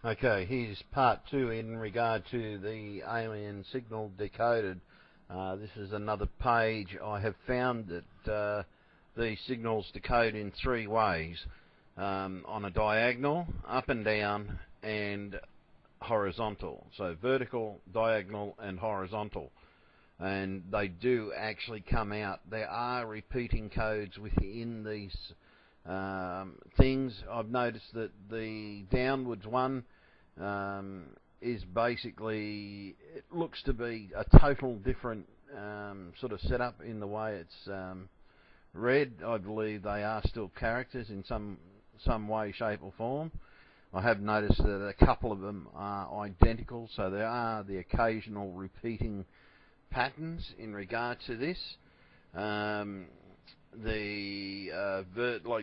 Okay, here's part two in regard to the alien signal decoded. This is another page. I have found that the signals decode in three ways, on a diagonal, up and down, and horizontal. So vertical, diagonal, and horizontal. And they do actually come out. There are repeating codes within these things. I've noticed that the downwards one is basically, it looks to be a total different sort of setup in the way it's read. I believe they are still characters in some way, shape or form. I have noticed that a couple of them are identical, so there are the occasional repeating patterns in regard to this. Like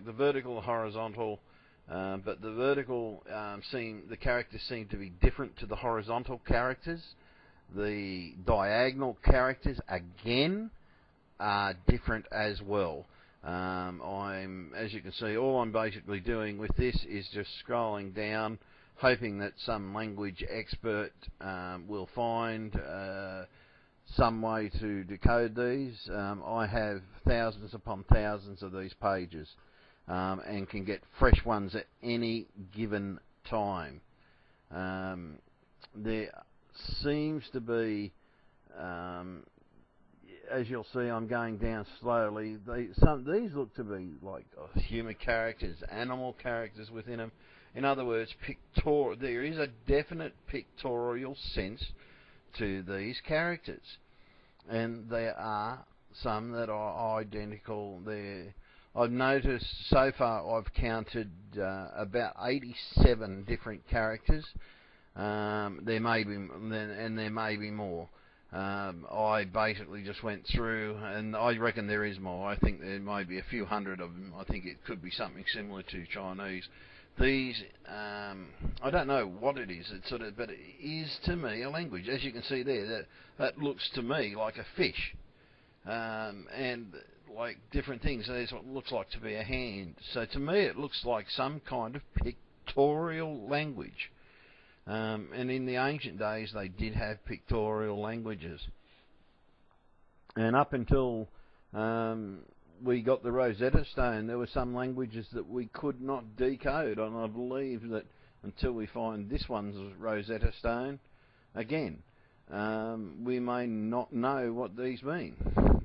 the vertical, horizontal, but the vertical the characters seem to be different to the horizontal characters. The diagonal characters again are different as well. As you can see, all I'm basically doing with this is just scrolling down, hoping that some language expert will find some way to decode these. I have thousands upon thousands of these pages, and can get fresh ones at any given time. There seems to be, as you'll see, I'm going down slowly. These look to be like human characters, animal characters within them. In other words, there is a definite pictorial sense to these characters, and there are some that are identical. I've noticed so far I've counted about 87 different characters. There may be more. I basically just went through, and I reckon there is more. I think there may be a few hundred of them. I think it could be something similar to Chinese. These, I don't know what it is. But it is to me a language. As you can see there, that looks to me like a fish, and like different things. There's what looks like to be a hand. So to me, it looks like some kind of pictorial language. And in the ancient days, they did have pictorial languages. And up until we got the Rosetta Stone, there were some languages that we could not decode. And I believe that until we find this one's Rosetta Stone, again, we may not know what these mean.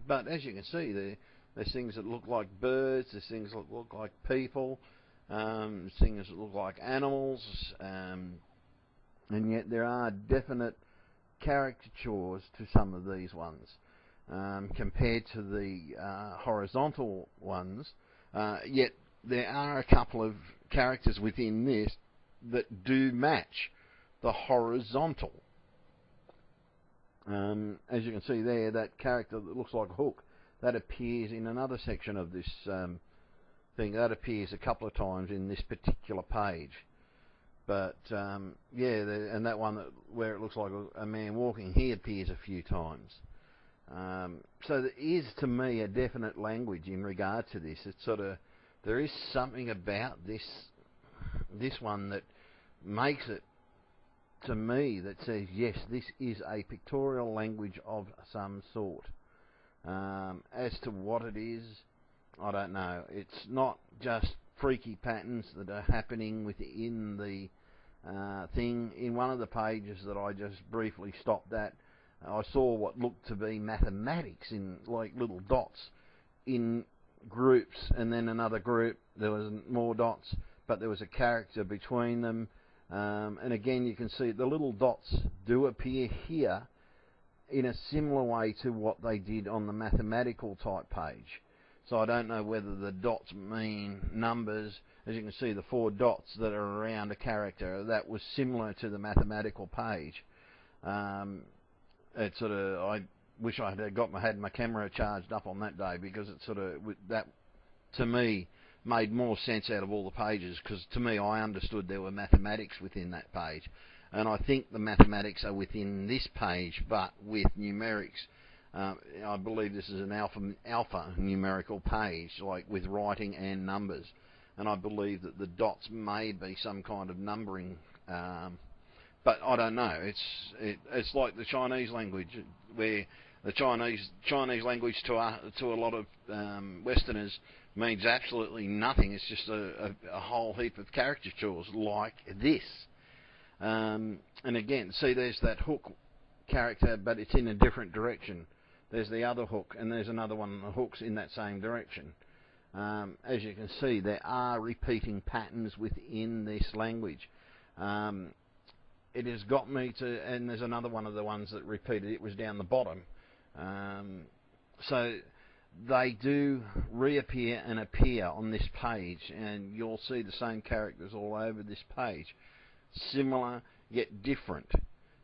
But as you can see, there's things that look like birds, there's things that look like people, there's things that look like animals, and yet there are definite caricatures to some of these ones compared to the horizontal ones. Yet there are a couple of characters within this that do match the horizontal. As you can see there, that character that looks like a hook, that appears in another section of this thing. That appears a couple of times in this particular page. But and that one where it looks like a man walking, he appears a few times. So there is, to me, a definite language in regard to this. It's there is something about this one that makes it, to me, that says yes, this is a pictorial language of some sort. As to what it is, I don't know. It's not just freaky patterns that are happening within the thing. In one of the pages that I just briefly stopped at, I saw what looked to be mathematics in like little dots in groups, and then another group there was more dots, but there was a character between them, and again you can see the little dots do appear here in a similar way to what they did on the mathematical type page. So I don't know whether the dots mean numbers. As you can see, the 4 dots that are around a character, that was similar to the mathematical page. I wish I had my camera charged up on that day, because that to me made more sense out of all the pages, because to me I understood there were mathematics within that page, and I think the mathematics are within this page but with numerics. I believe this is an alpha numerical page, like with writing and numbers. and I believe that the dots may be some kind of numbering, but I don't know. It's like the Chinese language, where the Chinese language to a lot of Westerners means absolutely nothing. It's just a whole heap of caricatures like this. And again, see, there's that hook character, but it's in a different direction. There's the other hook, and there's another one that hooks in that same direction. As you can see, there are repeating patterns within this language. It has got me to, and there's another one of the ones that repeated. It was down the bottom. So they do reappear and appear on this page, and you'll see the same characters all over this page. Similar yet different.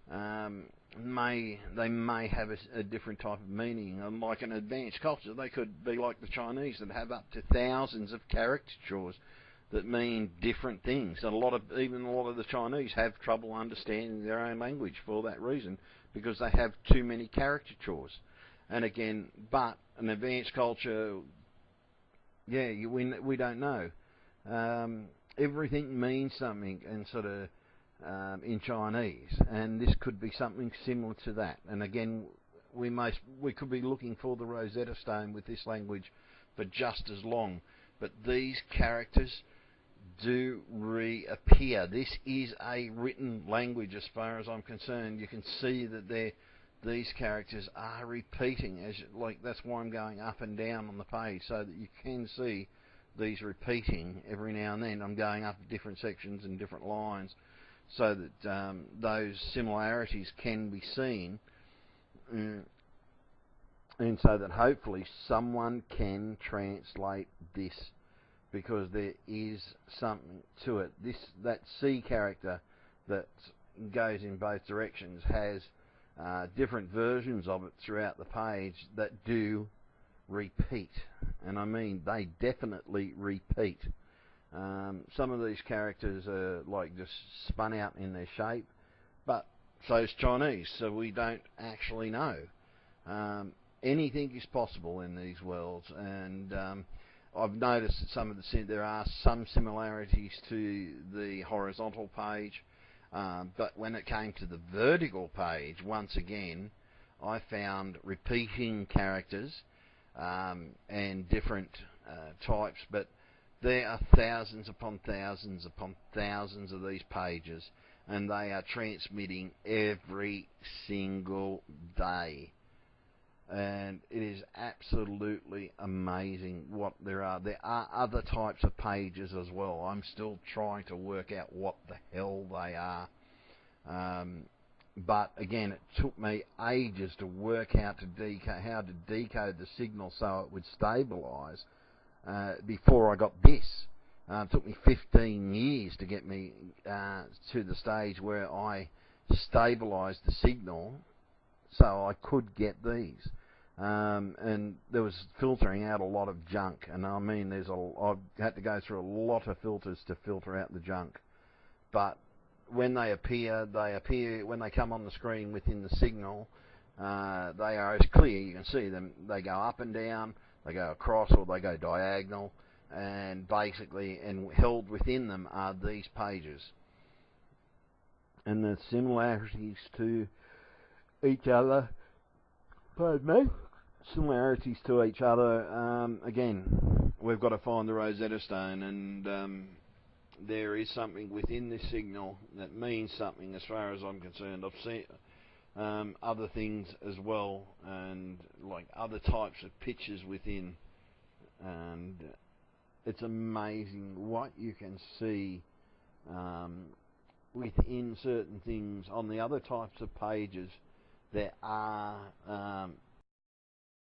They may have a different type of meaning. Like an advanced culture, they could be like the Chinese that have up to thousands of caricatures that mean different things. And even a lot of the Chinese have trouble understanding their own language for that reason, because they have too many caricatures. And again, but an advanced culture, yeah, we don't know. Everything means something, and sort of in Chinese, and this could be something similar to that. And again, we could be looking for the Rosetta Stone with this language for just as long. But these characters do reappear. This is a written language as far as I'm concerned. You can see that these characters are repeating, that's why I'm going up and down on the page, so that you can see these repeating every now and then. I'm going up different sections and different lines, so that those similarities can be seen, and so that hopefully someone can translate this, because there is something to it. That C character that goes in both directions has different versions of it throughout the page that do repeat, and I mean they definitely repeat. Some of these characters are like just spun out in their shape, but so's Chinese, so we don't actually know. Anything is possible in these worlds, and I've noticed that there are some similarities to the horizontal page, but when it came to the vertical page, once again, I found repeating characters and different types, but there are thousands upon thousands upon thousands of these pages, and they are transmitting every single day. And it is absolutely amazing what there are. There are other types of pages as well. I'm still trying to work out what the hell they are. But again, it took me ages to work out how to decode the signal so it would stabilise before I got this. It took me 15 years to get me to the stage where I stabilised the signal so I could get these. And there was filtering out a lot of junk, and I mean I've had to go through a lot of filters to filter out the junk. But when they appear when they come on the screen within the signal. They are as clear. You can see them. They go up and down, they go across, or they go diagonal, and basically, and held within them are these pages. And the similarities to each other, pardon me, similarities to each other, again, we've got to find the Rosetta Stone, and there is something within this signal that means something as far as I'm concerned. I've seen other things as well, and like other types of pictures within, and it's amazing what you can see within certain things. On the other types of pages, there are